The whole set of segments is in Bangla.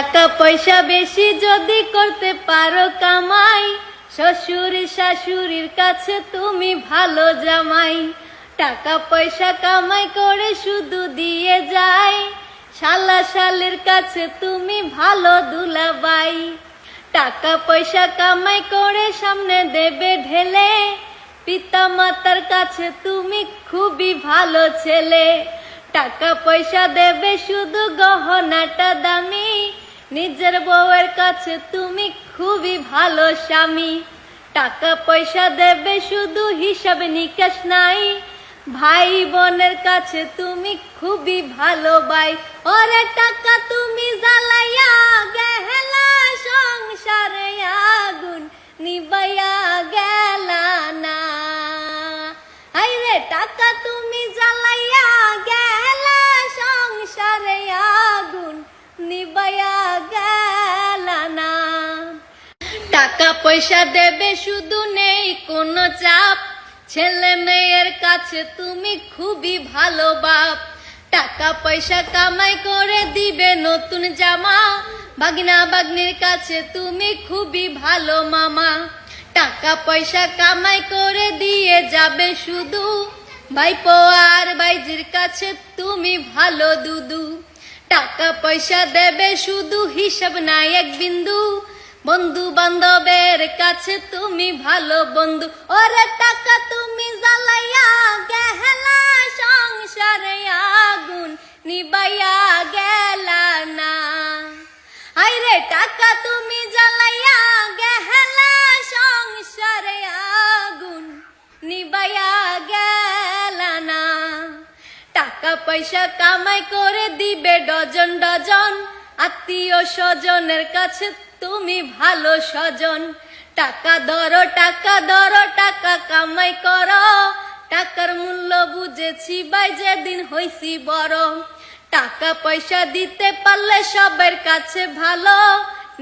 টাকা পয়সা বেশি যদি করতে পারো কামাই, শ্বশুর শাশুড়ির কাছে তুমি ভালো জামাই। টাকা পয়সা কামাই করে শুধু দিয়ে যায়, শালা শালের কাছে তুমি ভালো দুলাবাই। টাকা পয়সা কামাই করে সামনে দেবে ঢেলে, পিতা মাতার কাছে তুমি খুবই ভালো ছেলে। টাকা পয়সা দেবে শুধু গহনাটা দামি, নিজের বউয়ের কাছে তুমি খুবই ভালো স্বামী। টাকা পয়সা দেবে শুধু হিসাব নিকাশ নাই, ভাই বোনের কাছে তুমি খুবই ভালো ভাই। ওরে টাকা তুমি জ্বালাইয়া গেলা, সংসারে আগুন নিবাইয়া গেলা না। আইরে টাকা তুমি জ্বালাইয়া গেলা, সংসারে আগুন নিবাইয়া গেলা না। টাকা পয়সা দেবে শুধু নেই কোনো চাপ, ছেলে মেয়ের কাছে তুমি খুবই ভালো বাপ। টাকা পয়সা কামাই করে দিবে নতুন জামা, ভাগনা ভাগ্নির কাছে তুমি খুবই ভালো মামা। টাকা পয়সা কামাই করে দিয়ে যাবে শুধু, ভাইপো আর ভাইজির কাছে তুমি ভালো দুদু। টাকা পয়সা দেবে শুধু হিসাব নাই এক বিন্দু, বন্ধু বান্ধবের কাছে তুমি ভালো বন্ধু। ওরে টাকা তুমি জ্বালাইয়া গেলা, সংসারে আগুন নিবাইয়া গেলা না। আইরে টাকা তুমি জ্বালাইয়া গেলা, সংসারে আগুন নিবাইয়া গেলা না। টাকা পয়সা কামাই করে দিবে ডজন ডজন, আত্মীয় স্বজনের কাছে তুমি ভালো স্বজন। টাকা ধরো টাকা ধরো টাকা কামাই করো, টাকার মূল্য বুঝেছি ভাই যেদিন হইছি বড়। টাকা পয়সা দিতে পারলে সবার কাছে ভালো,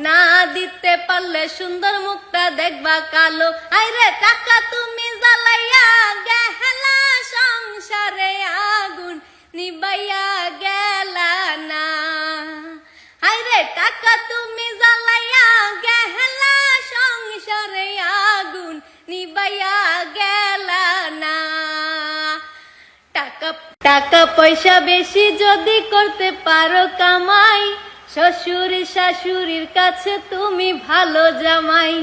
না দিতে পারলে সুন্দর মুখটা দেখবা কালো। আইরে টাকা তুমি জ্বালাইয়া গেলা, সংসারে আগুন নিবাইয়া গেলা না। আইরে টাকা তুমি জ্বালাইয়া গেলা, সংসারে আগুন নিবাইয়া গেলা না। টাকা পয়সা বেশি যদি করতে পারো কামাই, শ্বশুর শাশুড়ির কাছে তুমি ভালো জামাই।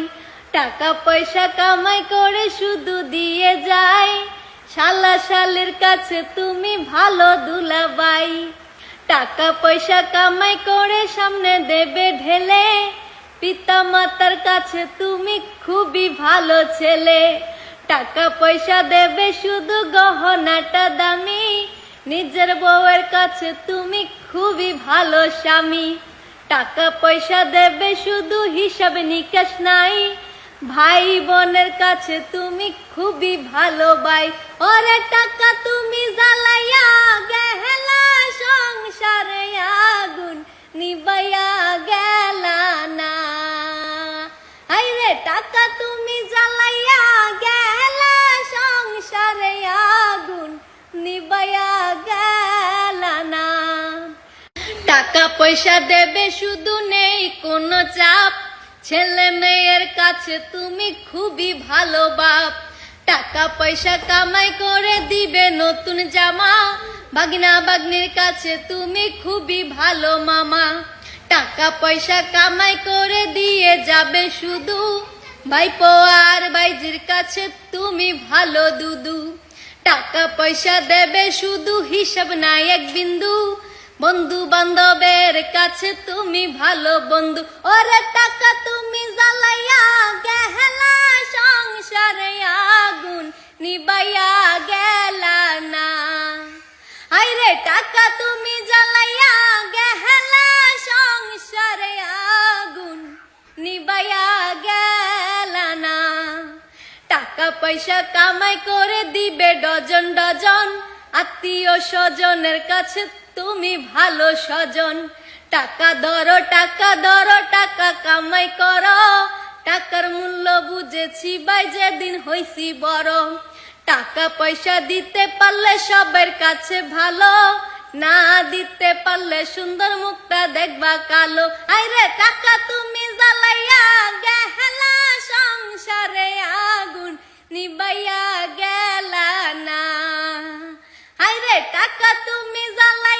টাকা পয়সা কামাই করে শুধু দিয়ে যায়, শালা শালের কাছে তুমি ভালো দুলাবাই। টাকা পয়সা কামাই করে সামনে দেবে ঢেলে, পিতা মাতার কাছে তুমি খুবই ভালো ছেলে। টাকা পয়সা দেবে শুধু গহনাটা দামি, নিজের বউয়ের কাছে তুমি খুবই ভালো স্বামী। টাকা পয়সা দেবে শুধু হিসাব নিকাশ নাই, ভাই বোনের কাছে তুমি খুবই ভালো ভাই। ওরে টাকা তুমি জ্বালাইয়া গেলা, সংসারে আগুন নিবাইয়া গেলা না। আইরে টাকা তুমি জ্বালাইয়া গেলা, সংসারে আগুন নিবাইয়া গেলা না। টাকা পয়সা দেবে শুধু নেই কোনো চাপ, ছেলে মেয়ের কাছে তুমি খুবই ভালো বাপ। টাকা পয়সা কামাই করে দিবে নতুন জামা, ভাগনা ভাগ্নির কাছে তুমি খুবই ভালো মামা। টাকা পয়সা কামাই করে দিয়ে যাবে শুধু, ভাইপো আর ভাইজির কাছে তুমি ভালো দুদু। টাকা পয়সা দেবে শুধু হিসাব নাই এক বিন্দু, বন্ধু বান্ধবের কাছে তুমি ভালো বন্ধু। ওরে টাকা তুমি জ্বালাইয়া গেলা, সংসারে আগুন নিবাইয়া গেলা না। আইরে টাকা তুমি জ্বালাইয়া গেলা, সংসারে আগুন নিবাইয়া গেলা না। টাকা পয়সা কামাই করে দিবে ডজন ডজন, আত্মীয় স্বজনের কাছে তুমি ভালো স্বজন। টাকা ধরো টাকা ধরো টাকা কামাই করো, টাকার মূল্য বুঝেছি ভাই যেদিন হইছি বড়। টাকা পয়সা দিতে পারলে সবার কাছে ভালো, না দিতে পারলে সুন্দর মুখটা দেখবা কালো। আইরে টাকা তুমি জ্বালাইয়া গেলা সংসারে আগুন নিবাইয়া গেলা না। আইরে টাকা তুমি জ্বালাই